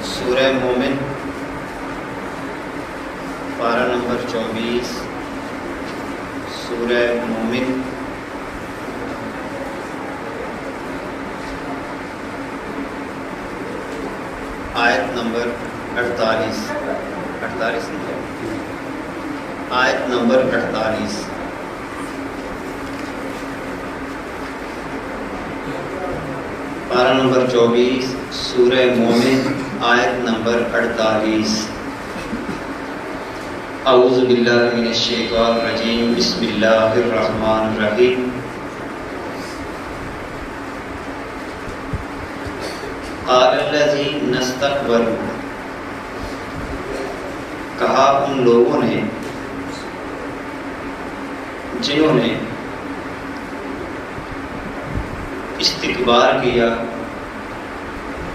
سورہ مومن پارہ نمبر 24 سورہ مومن آیت نمبر 48 آیت نمبر 48 پارہ نمبر 24 سورہ مومن آیت نمبر 48 اعوذ باللہ من الشیطان الرجیم بسم اللہ الرحمن الرحیم قال الذین استکبروا کہا ان لوگوں نے جنہوں نے استکبار کیا،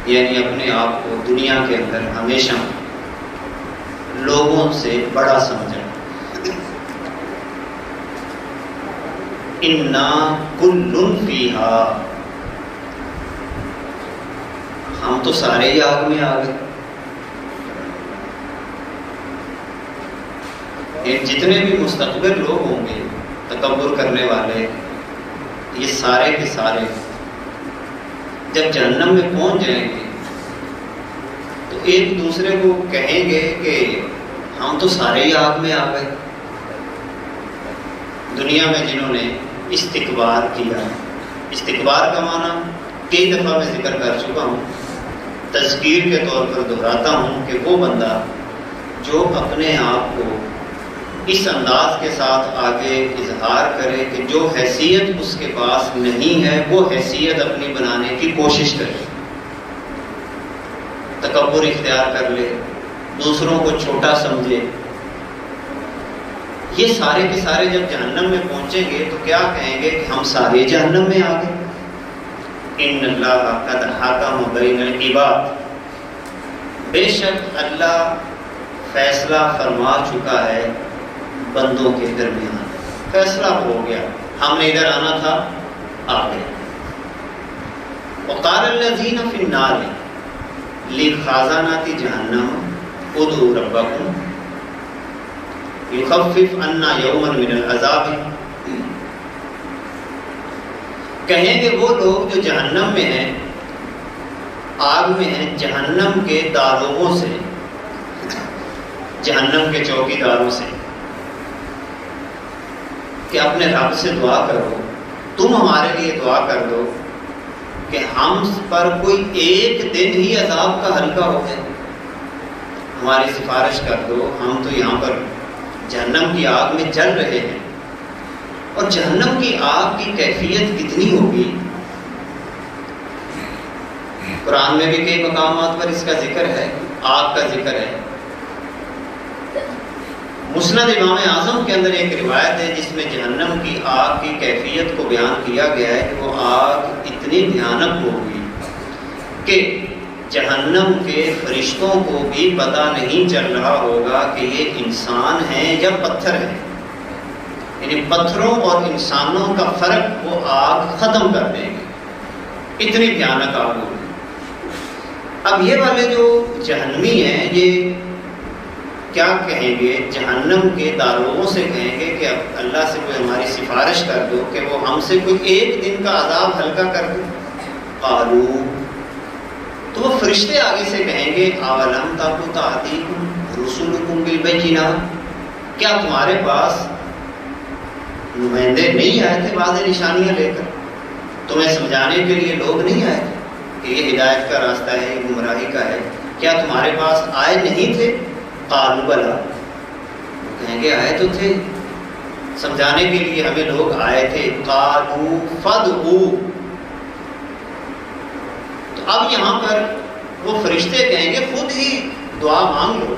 یعنی اپنے آپ کو دنیا کے اندر ہمیشہ لوگوں سے بڑا سمجھا، انا کل فیہا ہم تو سارے ہی آگ میں آ گئے، جتنے بھی مستکبر لوگ ہوں گے، تکبر کرنے والے، یہ سارے کے سارے جب جہنم میں پہنچ جائیں گے تو ایک دوسرے کو کہیں گے کہ ہم تو سارے ہی آگ میں آ گئے۔ دنیا میں جنہوں نے استکبار کیا، استکبار کا معنی کئی دفعہ میں ذکر کر چکا ہوں، تذکیر کے طور پر دہراتا ہوں کہ وہ بندہ جو اپنے آپ کو اس انداز کے ساتھ آگے اظہار کرے کہ جو حیثیت اس کے پاس نہیں ہے وہ حیثیت اپنی بنانے کی کوشش کرے، تکبر اختیار کر لے، دوسروں کو چھوٹا سمجھے، یہ سارے کے سارے جب جہنم میں پہنچیں گے تو کیا کہیں گے کہ ہم سارے جہنم میں آ گئے۔ ان اللہ قد حکم بین العباد، بے شک اللہ فیصلہ فرما چکا ہے بندوں کے درمیان، فیصلہ ہو گیا، ہم نے ادھر آنا تھا، آ گئے۔ وقال الذین فی النار لخزنۃ جہنم ادعوا ربکم یخفف عنا یوما من العذاب، کہیں گے وہ لوگ جو جہنم میں ہیں، آگ میں ہیں، جہنم کے داروغوں سے، جہنم کے چوکی داروں سے، کہ اپنے رب سے دعا کرو، تم ہمارے لیے دعا کر دو کہ ہم پر کوئی ایک دن ہی عذاب کا ہلکا ہو جائے، ہماری سفارش کر دو، ہم تو یہاں پر جہنم کی آگ میں جل رہے ہیں، اور جہنم کی آگ کی کیفیت کتنی ہوگی۔ قرآن میں بھی کئی مقامات پر اس کا ذکر ہے، آگ کا ذکر ہے۔ مسند امام اعظم کے اندر ایک روایت ہے جس میں جہنم کی آگ کی کیفیت کو بیان کیا گیا ہے کہ وہ آگ اتنی بھیانک ہوگی کہ جہنم کے فرشتوں کو بھی پتہ نہیں چل رہا ہوگا کہ یہ انسان ہیں یا پتھر ہیں، یعنی پتھروں اور انسانوں کا فرق وہ آگ ختم کر دے گی، اتنی بھیانک آگ ہوگی۔ اب یہ والے جو جہنمی ہیں یہ کیا کہیں گے؟ جہنم کے داروغوں سے کہیں گے کہ اب اللہ سے کوئی ہماری سفارش کر دو کہ وہ ہم سے کوئی ایک دن کا عذاب ہلکا کر دے۔ قالو، تو وہ فرشتے آگے سے کہیں گے اولم تک تأتیکم رسلکم بالبینات، کیا تمہارے پاس نمائندے نہیں آئے تھے واضح نشانیاں لے کر؟ تمہیں سمجھانے کے لیے لوگ نہیں آئے تھے کہ یہ ہدایت کا راستہ ہے، یہ گمراہی کا ہے؟ کیا تمہارے پاس آئے نہیں تھے؟ قالوا بلا، کہیں گے آئے تو تھے، سمجھانے کے لیے ہمیں لوگ آئے تھے۔ قالوا فادعوا، تو اب یہاں پر وہ فرشتے کہیں گے خود ہی دعا مانگ لو،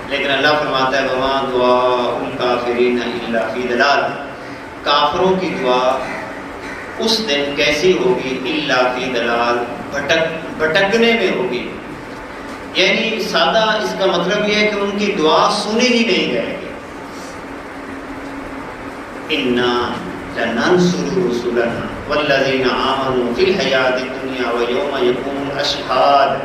لیکن اللہ فرماتا ہے وما دعاء الکافرین الا فی ضلال، کافروں کی دعا اس دن کیسی ہوگی؟ الا فی ضلال، بھٹکنے میں ہوگی، یعنی سادہ اس کا مطلب یہ ہے کہ ان کی دعا سنی ہی نہیں جائے گی۔ انا لننصر رسلنا والذین آمنوا فی الحیاۃ الدنیا ویوم یقوم الاشہاد،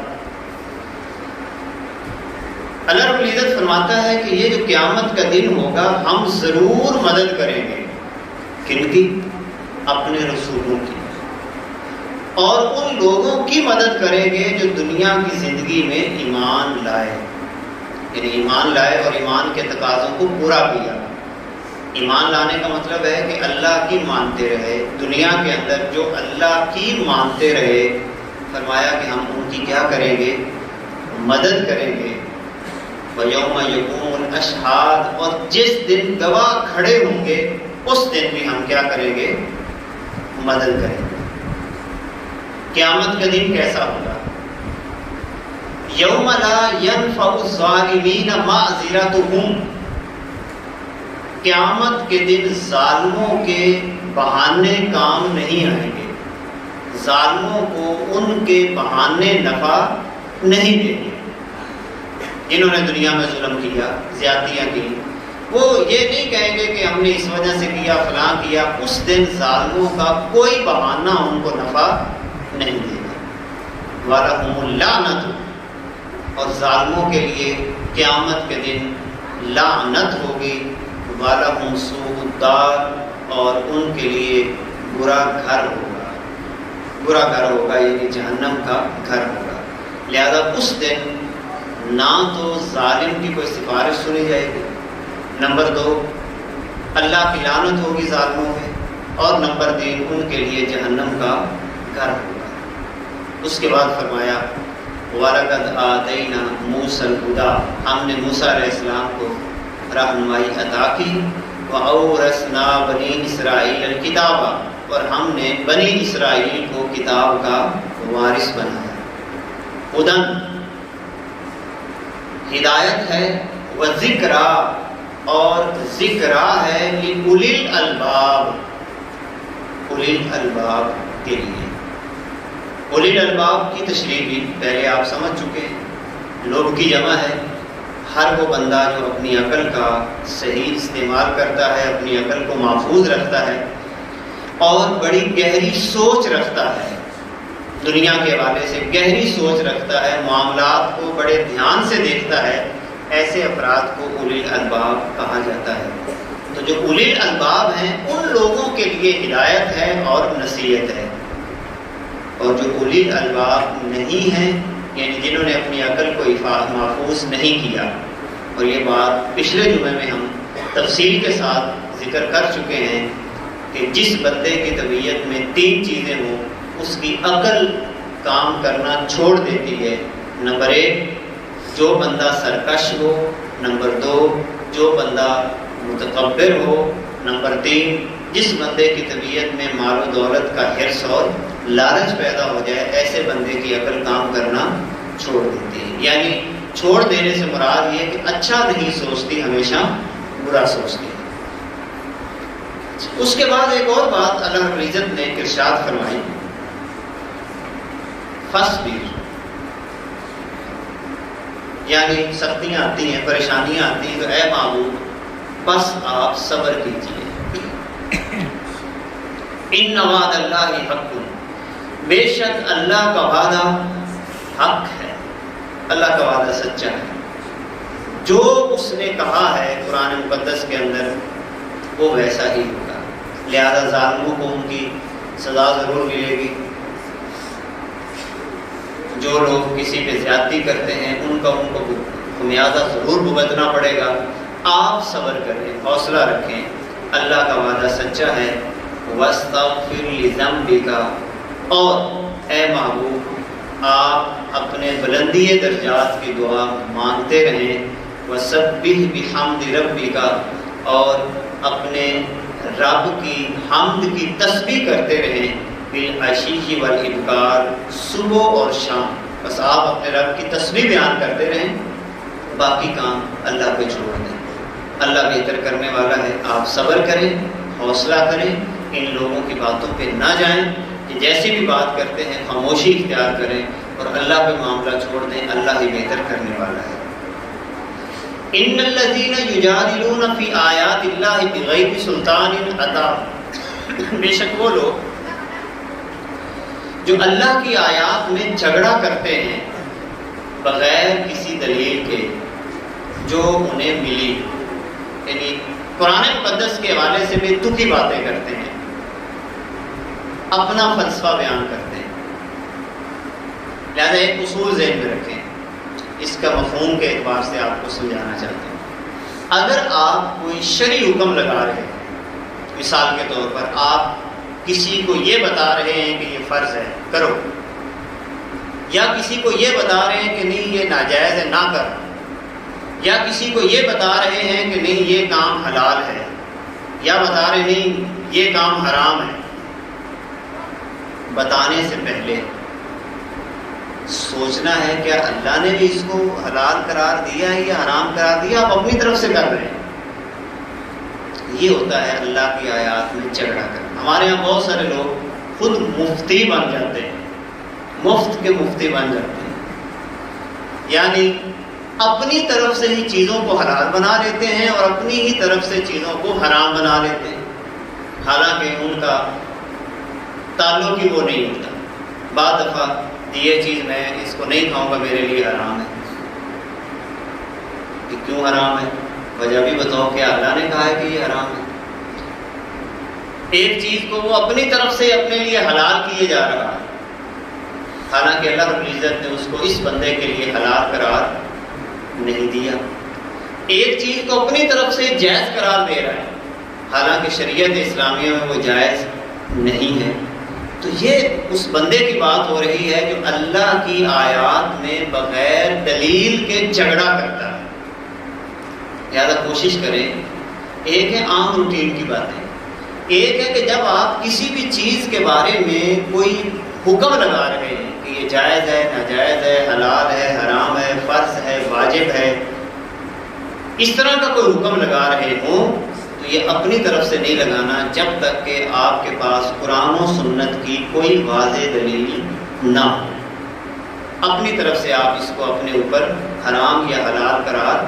اللہ رب العزت فرماتا ہے کہ یہ جو قیامت کا دن ہوگا ہم ضرور مدد کریں گے. کن کی؟ اپنے رسولوں کی، اور ان لوگوں کی مدد کریں گے جو دنیا کی زندگی میں ایمان لائے، یعنی ایمان لائے اور ایمان کے تقاضوں کو پورا کیا. ایمان لانے کا مطلب ہے کہ اللہ کی مانتے رہے، دنیا کے اندر جو اللہ کی مانتے رہے، فرمایا کہ ہم ان کی کیا کریں گے؟ مدد کریں گے. وَيَوْمَ يَقُومُ الْأَشْهَادُ، اور جس دن گواہ کھڑے ہوں گے اس دن بھی ہم کیا کریں گے؟ مدد کریں گے. قیامت کا دن کیسا ہوگا؟ یوم لا ينفع الظالمین معذرتهم، قیامت کے دن ظالموں کے بہانے کام نہیں آئیں گے، ظالموں کو ان کے بہانے نفع نہیں دیں گے. جنہوں نے دنیا میں ظلم کیا، زیادتیاں کی، وہ یہ نہیں کہیں گے کہ ہم نے اس وجہ سے کیا، فلاں کیا. اس دن ظالموں کا کوئی بہانہ ان کو نفع نہیں دے گا. وَلَهُمُ اللَّعْنَةُ، اور ظالموں کے لیے قیامت کے دن لعنت ہوگی. وَلَهُمْ سُوءُ الدَّارِ، اور ان کے لیے برا گھر ہوگا. برا گھر ہوگا یعنی جہنم کا گھر ہوگا. لہذا اس دن نہ تو ظالم کی کوئی سفارش سنی جائے گی، نمبر 2 اللہ کی لعنت ہوگی ظالموں میں، اور نمبر 3 ان کے لیے جہنم کا گھر ہوگا. اس کے بعد فرمایا وَلَقَدْ آتَيْنَا مُوسَى الْهُدَىٰ، ہم نے موسیٰ علیہ السلام کو رہنمائی عطا کی. وَأَوْرَثْنَا بَنِي إِسْرَائِيلَ الْكِتَابَ، اور ہم نے بنی اسرائیل کو کتاب کا وارث بنایا. ہدن ہدایت ہے، وذکرا اور ذکرا ہے لِأُولِي الْأَلْبَابِ، اولی الالباب کے لیے. اولی الالباب کی تشریح بھی پہلے آپ سمجھ چکے ہیں. لوگ کی جمع ہے ہر وہ بندہ جو اپنی عقل کا صحیح استعمال کرتا ہے، اپنی عقل کو محفوظ رکھتا ہے اور بڑی گہری سوچ رکھتا ہے، دنیا کے حوالے سے گہری سوچ رکھتا ہے، معاملات کو بڑے دھیان سے دیکھتا ہے. ایسے افراد کو اولی الالباب کہا جاتا ہے. تو جو اولی الالباب ہیں ان لوگوں کے لیے ہدایت ہے اور نصیحت ہے. اور جو اولی الالباب نہیں ہیں، یعنی جنہوں نے اپنی عقل کو محفوظ نہیں کیا، اور یہ بات پچھلے جمعے میں ہم تفصیل کے ساتھ ذکر کر چکے ہیں کہ جس بندے کی طبیعت میں 3 چیزیں ہوں اس کی عقل کام کرنا چھوڑ دیتی ہے. نمبر 1 جو بندہ سرکش ہو، نمبر 2 جو بندہ متکبر ہو، نمبر 3 جس بندے کی طبیعت میں مال و دولت کا حرص اور لالچ پیدا ہو جائے، ایسے بندے کی عقل کام کرنا چھوڑ دیتی ہے. یعنی چھوڑ دینے سے مراد یہ کہ اچھا نہیں سوچتی، ہمیشہ برا سوچتی ہے. اس کے بعد ایک اور بات اللہ رب العزت نے ارشاد فرمائی، فَاصْبِرْ، یعنی سختیاں آتی ہیں، پریشانیاں آتی ہیں تو اے معبود بس آپ صبر کیجیے. ان وعد اللہ حق، بے شک اللہ کا وعدہ حق ہے، اللہ کا وعدہ سچا ہے. جو اس نے کہا ہے قرآن مقدس کے اندر وہ ویسا ہی ہوگا. لہذا ظالموں کو ان کی سزا ضرور ملے گی. جو لوگ کسی پہ زیادتی کرتے ہیں ان کو خمیازہ ضرور بھگتنا پڑے گا. آپ صبر کریں، حوصلہ رکھیں، اللہ کا وعدہ سچا ہے. وَاسْتَغْفِرْ لِذَنبِكَ، اور اے محبوب آپ اپنے بلندی درجات کی دعا مانگتے رہیں. وَسَبِّحْ بِحَمْدِ رَبِّكَ، اور اپنے رب کی حمد کی تسبیح کرتے رہیں. بالعشی والابکار، صبح اور شام. بس آپ اپنے رب کی تسبیح بیان کرتے رہیں، باقی کام اللہ پہ چھوڑ دیں. اللہ بہتر کرنے والا ہے. آپ صبر کریں، حوصلہ کریں، ان لوگوں کی باتوں پہ نہ جائیں کہ جیسی بھی بات کرتے ہیں خاموشی اختیار کریں اور اللہ پہ معاملہ چھوڑ دیں. اللہ ہی بہتر کرنے والا ہے. ان الذین یجادلون فی آیات اللہ بغیر سلطان اتاہم، بے شک وہ لوگ جو اللہ کی آیات میں جھگڑا کرتے ہیں بغیر کسی دلیل کے، جو انہیں ملی، یعنی قرآن مقدس کے حوالے سے بے تکی باتیں کرتے ہیں، اپنا فلسفہ بیان کرتے ہیں۔ لہذا ایک اصول ذہن میں رکھیں، اس کا مفہوم کے اعتبار سے آپ کو سمجھانا چاہتا ہوں۔ اگر آپ کوئی شرعی حکم لگا رہے ہیں، مثال کے طور پر آپ کسی کو یہ بتا رہے ہیں کہ یہ فرض ہے کرو، یا کسی کو یہ بتا رہے ہیں کہ نہیں یہ ناجائز ہے نہ کرو، یا کسی کو یہ بتا رہے ہیں کہ نہیں یہ کام حلال ہے، یا بتا رہے نہیں یہ کام حرام ہے، بتانے سے پہلے سوچنا ہے کہ اللہ نے بھی اس کو حلال قرار دیا ہے یا حرام قرار دیا، آپ اپنی طرف سے کر رہے ہیں۔ یہ ہوتا ہے اللہ کی آیات میں جھگڑا کرنا۔ ہمارے یہاں بہت سارے لوگ خود مفتی بن جاتے ہیں، مفت کے مفتی بن جاتے ہیں، یعنی اپنی طرف سے ہی چیزوں کو حلال بنا لیتے ہیں اور اپنی ہی طرف سے چیزوں کو حرام بنا لیتے ہیں، حالانکہ ان کا تعلق ہی وہ نہیں ہوتا۔ بعض دفعہ یہ چیز میں اس کو نہیں کھاؤں گا میرے لیے حرام ہے، کہ کیوں حرام ہے؟ وجہ بھی بتاؤ کہ اللہ نے کہا ہے کہ یہ حرام ہے۔ ایک چیز کو وہ اپنی طرف سے اپنے لیے حلال کیے جا رہا ہے، حالانکہ اللہ رب العزت نے اس کو اس بندے کے لیے حلال قرار نہیں دیا۔ ایک چیز کو اپنی طرف سے جائز قرار دے رہا ہے، حالانکہ شریعت اسلامیہ میں وہ جائز نہیں ہے۔ تو یہ اس بندے کی بات ہو رہی ہے جو اللہ کی آیات میں بغیر دلیل کے جھگڑا کرتا ہے۔ لہٰذا کوشش کریں، ایک ہے عام روٹین کی باتیں، ایک ہے کہ جب آپ کسی بھی چیز کے بارے میں کوئی حکم لگا رہے ہیں کہ یہ جائز ہے ناجائز ہے، حلال ہے حرام ہے، فرض ہے واجب ہے، اس طرح کا کوئی حکم لگا رہے ہوں تو یہ اپنی طرف سے نہیں لگانا جب تک کہ آپ کے پاس قرآن و سنت کی کوئی واضح دلیل نہ ہو۔ اپنی طرف سے آپ اس کو اپنے اوپر حرام یا حلال قرار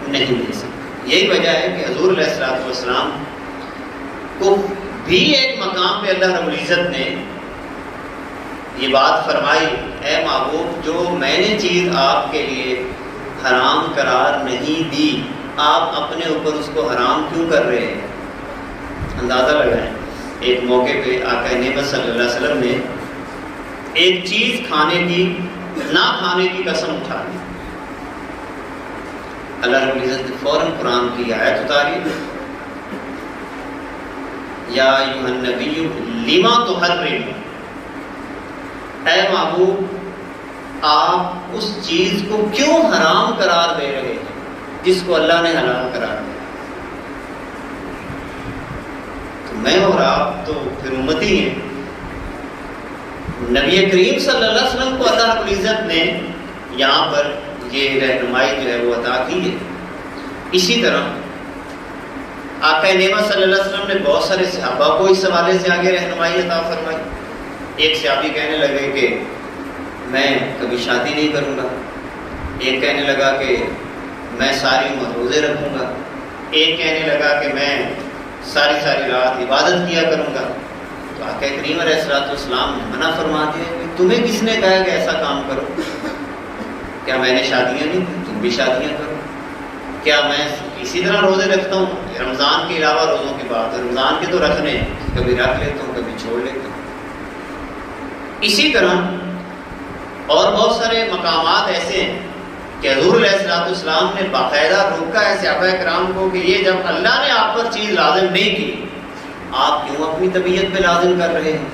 نہیں دے سکتے۔ یہی وجہ ہے کہ حضور علیہ الصلوۃ والسلام کو بھی ایک مقام پہ اللہ رب العزت نے یہ بات فرمائی، اے محبوب جو میں نے چیز آپ کے لیے حرام قرار نہیں دی، آپ اپنے اوپر اس کو حرام کیوں کر رہے ہیں؟ اندازہ لگائیں، ایک موقع پہ آقا نعمت صلی اللہ علیہ وسلم نے ایک چیز کھانے کی نہ کھانے کی قسم اٹھا لی۔ اللہ رب العزت نے فوراً قرآن کی آیت اتاری، یا ایھا النبی لما تحرم، اے محبوب آپ اس چیز کو کیوں حرام قرار دے رہے ہیں جس کو اللہ نے حلال قرار دیا؟ تو میں اور آپ تو پھر امتی ہیں، نبی کریم صلی اللہ علیہ وسلم کو اللہ رب العزت نے یہاں پر یہ رہنمائی جو ہے وہ عطا کی ہے۔ اسی طرح آقا نعمت صلی اللہ علیہ وسلم نے بہت سارے صحابہ کو اس حوالے سے آگے رہنمائی عطا فرمائی۔ ایک صحابی کہنے لگے کہ میں کبھی شادی نہیں کروں گا، ایک کہنے لگا کہ میں ساری عمر روزے رکھوں گا، ایک کہنے لگا کہ میں ساری رات عبادت کیا کروں گا۔ تو آقا کریم علیہ الصلوۃ والسلام نے منع فرما دیا کہ تمہیں کس نے کہا کہ ایسا کام کرو؟ کیا میں نے شادیاں نہیں کی؟ تم بھی شادیاں کرو۔ کیا میں اسی طرح روزے رکھتا ہوں؟ رمضان کے علاوہ روزوں کی بات ہے، رمضان کے تو رکھنے ہیں، کبھی رکھ لیتا ہوں کبھی چھوڑ لیتا ہوں۔ اسی طرح اور بہت سارے مقامات ایسے ہیں کہ حضور علیہ الصلوۃ والسلام نے باقاعدہ روکا ہے صحابہ کرام کو کہ یہ جب اللہ نے آپ پر چیز لازم نہیں کی، آپ کیوں اپنی طبیعت پہ لازم کر رہے ہیں؟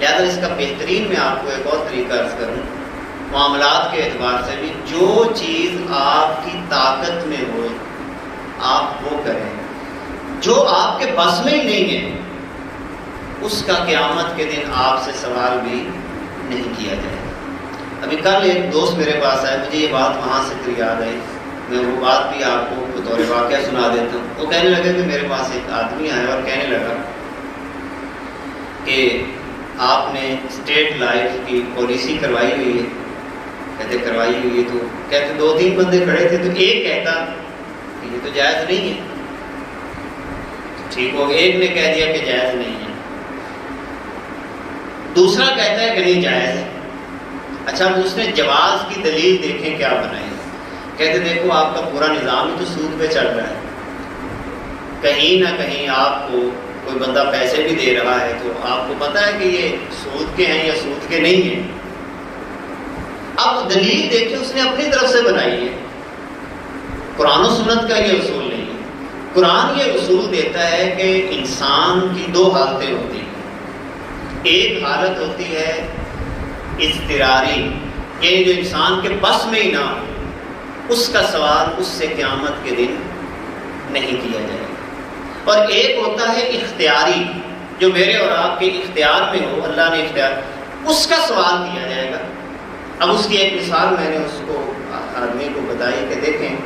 لہذا اس کا بہترین میں آپ کو ایک اور طریقہ عرض کروں، معاملات کے اعتبار سے بھی جو چیز آپ کی طاقت میں ہو آپ وہ کریں، جو آپ کے بس میں ہی نہیں ہے اس کا قیامت کے دن آپ سے سوال بھی نہیں کیا جائے۔ ابھی کل ایک دوست میرے پاس آئے، مجھے یہ بات وہاں سے پھر یاد آئی، میں وہ بات بھی آپ کو بطور واقعہ سنا دیتا ہوں۔ وہ کہنے لگے کہ میرے پاس ایک آدمی آیا اور کہنے لگا کہ آپ نے اسٹیٹ لائف کی پالیسی کروائی ہوئی ہے۔ کہتے کروائی ہوئی ہے؟ تو کہتے 2-3 بندے کھڑے تھے، تو ایک کہتا کہ یہ تو جائز نہیں ہے، ٹھیک ہو گیا، ایک نے کہہ دیا کہ جائز نہیں ہے، دوسرا کہتا ہے کہ نہیں جائز ہے۔ اچھا اس نے جواز کی دلیل دیکھیں کیا بنائی، کہتے دیکھو آپ کا پورا نظام ہی تو سود پہ چل رہا ہے، کہیں نہ کہیں آپ کو کوئی بندہ پیسے بھی دے رہا ہے تو آپ کو پتہ ہے کہ یہ سود کے ہیں یا سود کے نہیں ہیں۔ اب دلیل دیکھیں اس نے اپنی طرف سے بنائی ہے، قرآن و سنت کا یہ اصول نہیں ہے۔ قرآن یہ اصول دیتا ہے کہ انسان کی دو حالتیں ہوتی ہیں، ایک حالت ہوتی ہے اضطراری، یعنی جو انسان کے بس میں ہی نہ ہو، اس کا سوال اس سے قیامت کے دن نہیں کیا جائے گا، اور ایک ہوتا ہے اختیاری، جو میرے اور آپ کے اختیار میں ہو، اللہ نے اختیار، اس کا سوال کیا جائے گا۔ اب اس کی ایک مثال میں نے اس کو آدمی کو بتائی کہ دیکھیں،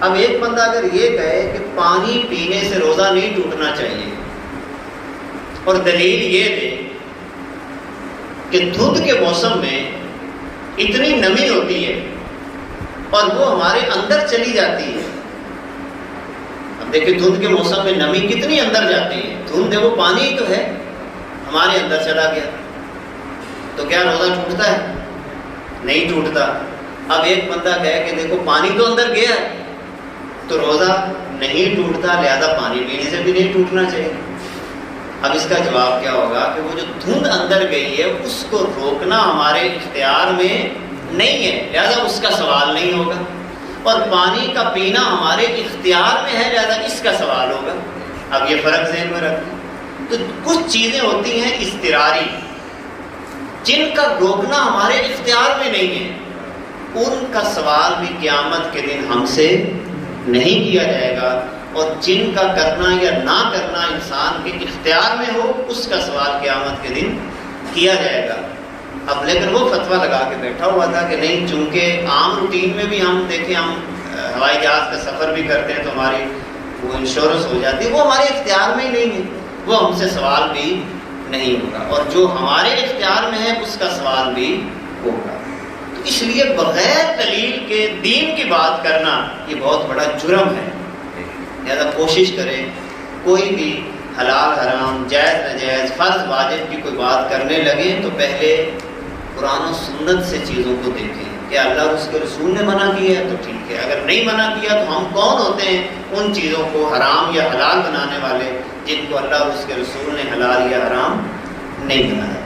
اب ایک بندہ اگر یہ کہے کہ پانی پینے سے روزہ نہیں ٹوٹنا چاہیے، اور دلیل یہ دے کہ دھند کے موسم میں اتنی نمی ہوتی ہے اور وہ ہمارے اندر چلی جاتی ہے۔ اب دیکھیں دھند کے موسم میں نمی کتنی اندر جاتی ہے، دھند ہے وہ پانی ہی تو ہے، ہمارے اندر چلا گیا، تو کیا روزہ ٹوٹتا ہے؟ نہیں ٹوٹتا۔ اب ایک بندہ کہے کہ دیکھو پانی تو اندر گیا ہے تو روزہ نہیں ٹوٹتا، لہذا پانی پینے سے بھی نہیں ٹوٹنا چاہیے۔ اب اس کا جواب کیا ہوگا کہ وہ جو دھند اندر گئی ہے اس کو روکنا ہمارے اختیار میں نہیں ہے، لہذا اس کا سوال نہیں ہوگا، اور پانی کا پینا ہمارے اختیار میں ہے، لہذا اس کا سوال ہوگا۔ اب یہ فرق ذہن میں رکھیں۔ تو کچھ چیزیں ہوتی ہیں اضطراری، جن کا روکنا ہمارے اختیار میں نہیں ہے، ان کا سوال بھی قیامت کے دن ہم سے نہیں کیا جائے گا، اور جن کا کرنا یا نہ کرنا انسان کے اختیار میں ہو، اس کا سوال قیامت کے دن کیا جائے گا۔ اب لیکن وہ فتویٰ لگا کے بیٹھا ہوا تھا کہ نہیں، چونکہ عام روٹین میں بھی ہم دیکھیں، ہم ہوائی جہاز کا سفر بھی کرتے ہیں تو ہماری وہ انشورنس ہو جاتی ہے، وہ ہمارے اختیار میں ہی نہیں ہے، وہ ہم سے سوال بھی نہیں ہوگا، اور جو ہمارے اختیار میں ہے اس کا سوال بھی ہوگا۔ تو اس لیے بغیر دلیل کے دین کی بات کرنا یہ بہت بڑا جرم ہے، لہذا کوشش کریں کوئی بھی حلال حرام، جائز ناجائز، فرض واجب کی کوئی بات کرنے لگیں تو پہلے قرآن و سنت سے چیزوں کو دیکھیں کہ اللہ اور اس کے رسول نے منع کیا ہے تو ٹھیک ہے، اگر نہیں منع کیا تو ہم کون ہوتے ہیں ان چیزوں کو حرام یا حلال بنانے والے جن کو اللہ اور اس کے رسول نے حلال یا حرام نہیں بنایا۔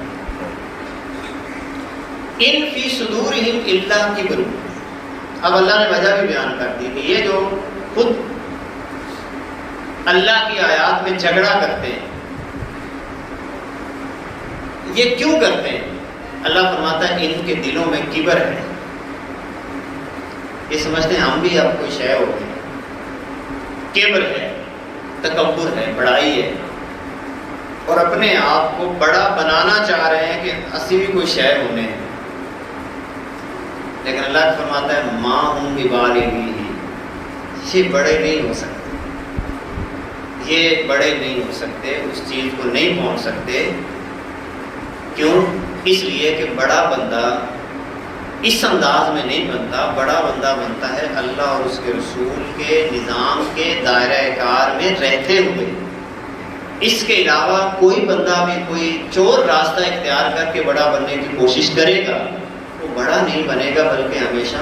ان فی صدورہم الا کبر، اب اللہ نے وجہ بھی بیان کر دی کہ یہ جو خود اللہ کی آیات میں جھگڑا کرتے ہیں، یہ کیوں کرتے ہیں؟ اللہ فرماتا ہے ان کے دلوں میں کبر ہے، یہ سمجھتے ہیں ہم بھی اب کوئی شے ہو گئے، کبر ہے، تکبر ہے، بڑائی ہے، اور اپنے آپ کو بڑا بنانا چاہ رہے ہیں کہ اسی بھی کوئی شے ہونے ہیں۔ لیکن اللہ فرماتا ہے ما ہم ببالغیہ، یہ بڑے نہیں ہو سکتے، یہ بڑے نہیں ہو سکتے، اس چیز کو نہیں پہنچ سکتے۔ کیوں؟ اس لیے کہ بڑا بندہ اس انداز میں نہیں بنتا، بڑا بندہ بنتا ہے اللہ اور اس کے رسول کے نظام کے دائرہ کار میں رہتے ہوئے۔ اس کے علاوہ کوئی بندہ بھی کوئی چور راستہ اختیار کر کے بڑا بننے کی کوشش کرے گا، وہ بڑا نہیں بنے گا بلکہ ہمیشہ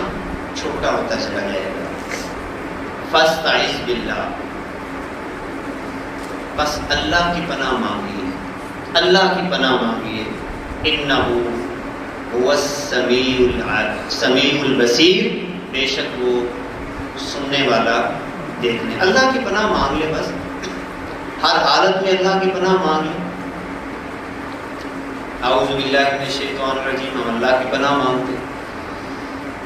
چھوٹا ہوتا چلا جائے گا۔ فاستعذ باللہ، بس اللہ کی پناہ مانگیے، اللہ کی پناہ مانگیے۔ انہ هو السمیع البصیر، بے شک وہ سننے والا دیکھنے۔ اللہ کی پناہ مانگ لے، بس ہر حالت میں اللہ کی پناہ مانگ لے۔ اعوذ باللہ من الشیطان الرجیم، ہم اللہ کی پناہ مانگتے۔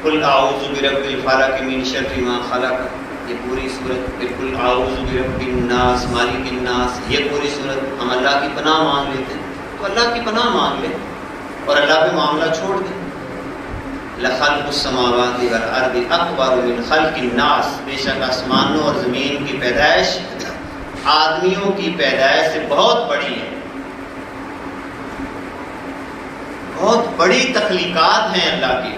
قل اعوذ برب الفلق من شر ما خلق، یہ پوری صورت، قل اعوذ برب الناس مالک الناس، یہ پوری صورت ہم اللہ کی پناہ مانگ لیتے ہیں۔ تو اللہ کی پناہ مانگ لے اور اللہ پہ معاملہ چھوڑ دے۔ لخلق السماوات والارض اکبر من خلق الناس، بے شک آسمانوں اور زمین کی پیدائش آدمیوں کی پیدائش سے بہت بڑی ہے، بہت بڑی تخلیقات ہیں اللہ کی،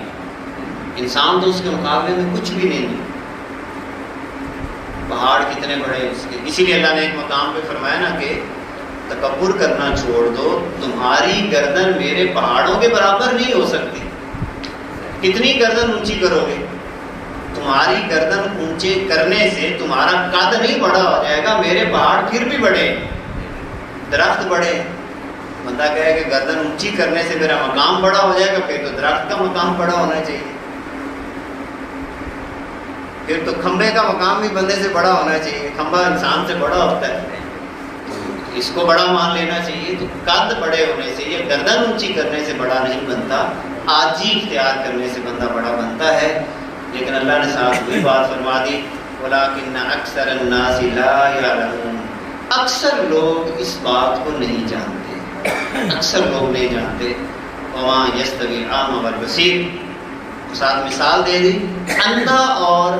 انسان تو اس کے مقابلے میں کچھ بھی نہیں ہے۔ پہاڑ کتنے بڑے ہیں اس کے، اسی لیے اللہ نے ایک مقام پہ فرمایا نا کہ تکبر کرنا چھوڑ دو، تمہاری گردن میرے پہاڑوں کے برابر نہیں ہو سکتی، کتنی گردن اونچی کرو گے، تمہاری گردن اونچے کرنے سے تمہارا قد نہیں بڑا ہو جائے گا، میرے پہاڑ پھر بھی بڑے، درخت بڑے۔ بندہ کہے کہ گردن اونچی کرنے سے میرا مقام بڑا ہو جائے گا، پھر تو درخت کا مقام بڑا ہونا چاہیے، پھر تو کھمبے کا مقام بھی بندے سے بڑا ہونا چاہیے، کھمبا انسان سے بڑا ہوتا ہے، اس کو بڑا مان لینا چاہیے۔ تو قد بڑے ہونے سے، یہ گردن اونچی کرنے سے بڑا نہیں بنتا، عاجزی اختیار کرنے سے بندہ بڑا بنتا ہے۔ لیکن اللہ نے ساتھ وہی بات فرما دی، وَلَٰكِنَّ أَكْثَرَ النَّاسِ لَا يَعْلَمُونَ، اکثر لوگ اس بات کو نہیں جانتے، اکثر لوگ نہیں جانتے۔ وَمَا يَسْتَوِي الْأَعْمَى وَالْبَصِيرُ، ساتھ مثال دے دی، اندھا اور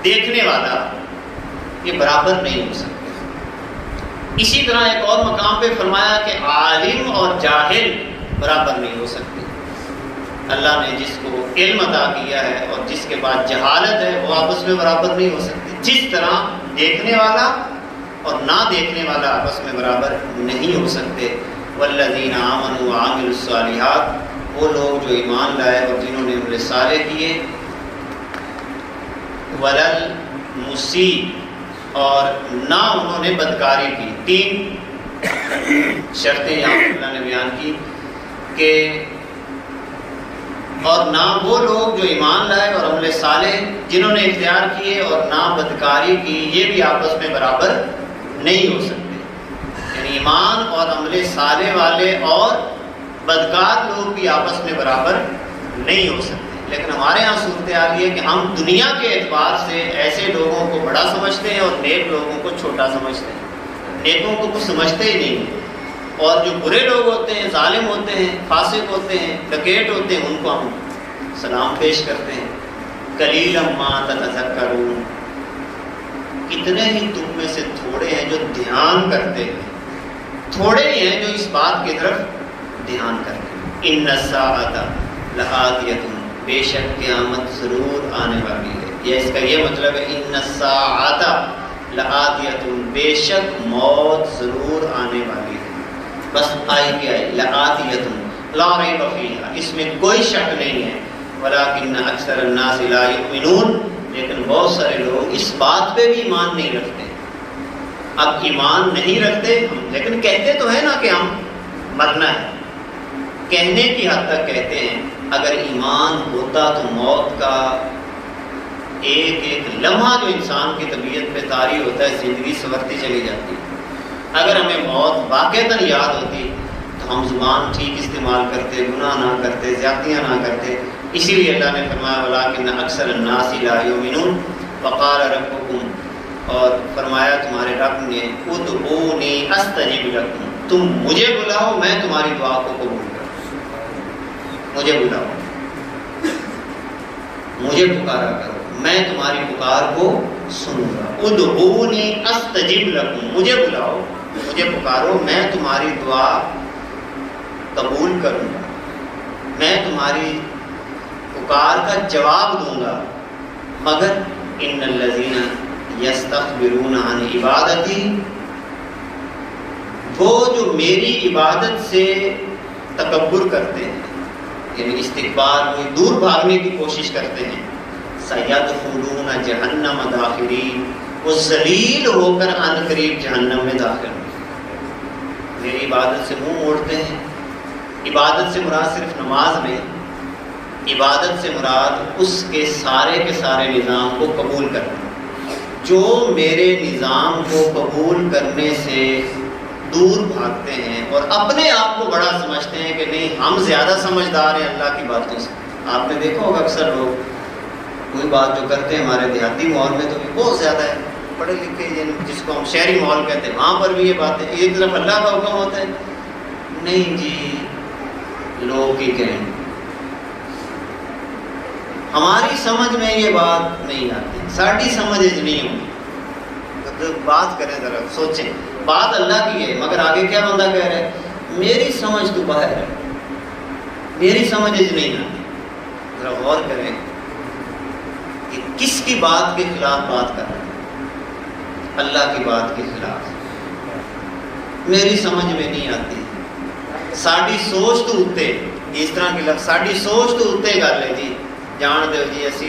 دیکھنے والا یہ برابر نہیں ہو سکتے۔ اسی طرح ایک اور مقام پہ فرمایا کہ عالم اور جاہل برابر نہیں ہو سکتے۔ اللہ نے جس کو علم عطا کیا ہے اور جس کے بعد جہالت ہے وہ آپس میں برابر نہیں ہو سکتے، جس طرح دیکھنے والا اور نہ دیکھنے والا آپس میں برابر نہیں ہو سکتے۔ والذین آمنوا وعملوا الصالحات، وہ لوگ جو ایمان لائے اور جنہوں نے عمل صالح کیے، ولل مسیء، اور نہ انہوں نے بدکاری کی۔ تین شرطیں یہاں اللہ نے بیان کی کہ اور نہ وہ لوگ جو ایمان لائے اور عمل صالح جنہوں نے اختیار کیے اور نہ بدکاری کی، یہ بھی آپس میں برابر نہیں ہو سکتے۔ یعنی ایمان اور عمل صالح والے اور بدکار لوگ بھی آپس میں برابر نہیں ہو سکتے۔ لیکن ہمارے ہاں صورتحال یہ ہے کہ ہم دنیا کے اعتبار سے ایسے لوگوں کو بڑا سمجھتے ہیں اور نیک لوگوں کو چھوٹا سمجھتے ہیں، نیکوں کو کچھ سمجھتے ہی نہیں ہیں، اور جو برے لوگ ہوتے ہیں، ظالم ہوتے ہیں، فاسق ہوتے ہیں، ڈکیٹ ہوتے ہیں، ان کو ہم سلام پیش کرتے ہیں۔ قلیلا ما تتذکرون، کتنے ہی تم میں سے تھوڑے ہیں جو دھیان کرتے ہیں، تھوڑے ہی ہیں جو اس بات کی طرف دھیان کرتے ہیں۔ ان الساعۃ لآتیۃ، بے شک قیامت ضرور آنے والی ہے۔ یہ اس کا یہ مطلب ہے ان الساعۃ لآتیۃ، بے شک موت ضرور آنے والی ہے، بس آئی کہ آئی، لآتیۃ لا ریب فیہا، اس میں کوئی شک نہیں ہے۔ ولکن اکثر الناس لا یؤمنون، لیکن بہت سارے لوگ اس بات پہ بھی ایمان نہیں رکھتے۔ اب ایمان نہیں رکھتے ہم، لیکن کہتے تو ہیں نا کہ ہم مرنا ہے، کہنے کی حد تک کہتے ہیں۔ اگر ایمان ہوتا تو موت کا ایک ایک لمحہ جو انسان کی طبیعت پہ طاری ہوتا ہے، زندگی سنورتی چلی جاتی ہے۔ اگر ہمیں موت واقعتاً یاد ہوتی تو ہم زبان ٹھیک استعمال کرتے، گناہ نہ کرتے، زیادتیاں نہ کرتے۔ اسی لیے اللہ نے فرمایا وَلَٰكِنَّ أَكْثَرَ النَّاسِ لَا يُؤْمِنُونَ وَقَالَ رَبُّكُمْ، اور فرمایا تمہارے رب نے ادعونی استجب لکم، تم مجھے بلاؤ میں تمہاری دعا کو قبول کروں، مجھے بلاؤ، مجھے پکارا کرو، میں تمہاری پکار کو سنوں گا۔ ادعونی استجب لکم، مجھے بلاؤ، مجھے پکارو، میں تمہاری دعا قبول کروں گا، میں تمہاری پکار کا جواب دوں گا۔ مگر ان الذین یستکبرون عن عبادتی، وہ جو میری عبادت سے تکبر کرتے ہیں، یعنی استکبار، وہ دور بھاگنے کی کوشش کرتے ہیں، سیدخلون جہنم داخرین، وہ ذلیل ہو کر ان قریب جہنم میں داخل ہوں۔ میری عبادت سے منہ موڑتے ہیں۔ عبادت سے مراد صرف نماز نہیں، عبادت سے مراد اس کے سارے نظام کو قبول کرنا۔ جو میرے نظام کو قبول کرنے سے دور بھاگتے ہیں اور اپنے آپ کو بڑا سمجھتے ہیں کہ نہیں ہم زیادہ سمجھدار ہیں اللہ کی باتوں سے۔ آپ نے دیکھا ہوگا اکثر لوگ کوئی بات جو کرتے ہیں، ہمارے دیہاتی ماحول میں تو بھی بہت زیادہ ہے، پڑھے لکھے جس کو ہم شہری ماحول کہتے ہیں، وہاں پر بھی یہ باتیں، ایک طرف اللہ کا حکم ہوتا ہے، نہیں جی لوگ ہی کہیں، ہماری سمجھ میں یہ بات نہیں آتی، ساری سمجھ نہیں ہوتی۔ تو بات کریں ذرا، سوچیں، بات اللہ کی ہے مگر آگے کیا بندہ کہہ رہا ہے، میری سمجھ تو باہر ہے، میری سمجھ نہیں آتی۔ ذرا غور کریں کہ کس کی بات کے خلاف بات کر رہے ہیں، اللہ کی بات کے خلاف۔ میری سمجھ میں نہیں آتی، ساڑی سوچ تو اتنے، اس طرح کے لفظ، ساڑی سوچ تو اتنے گل ہے جی، جان دو جی اسی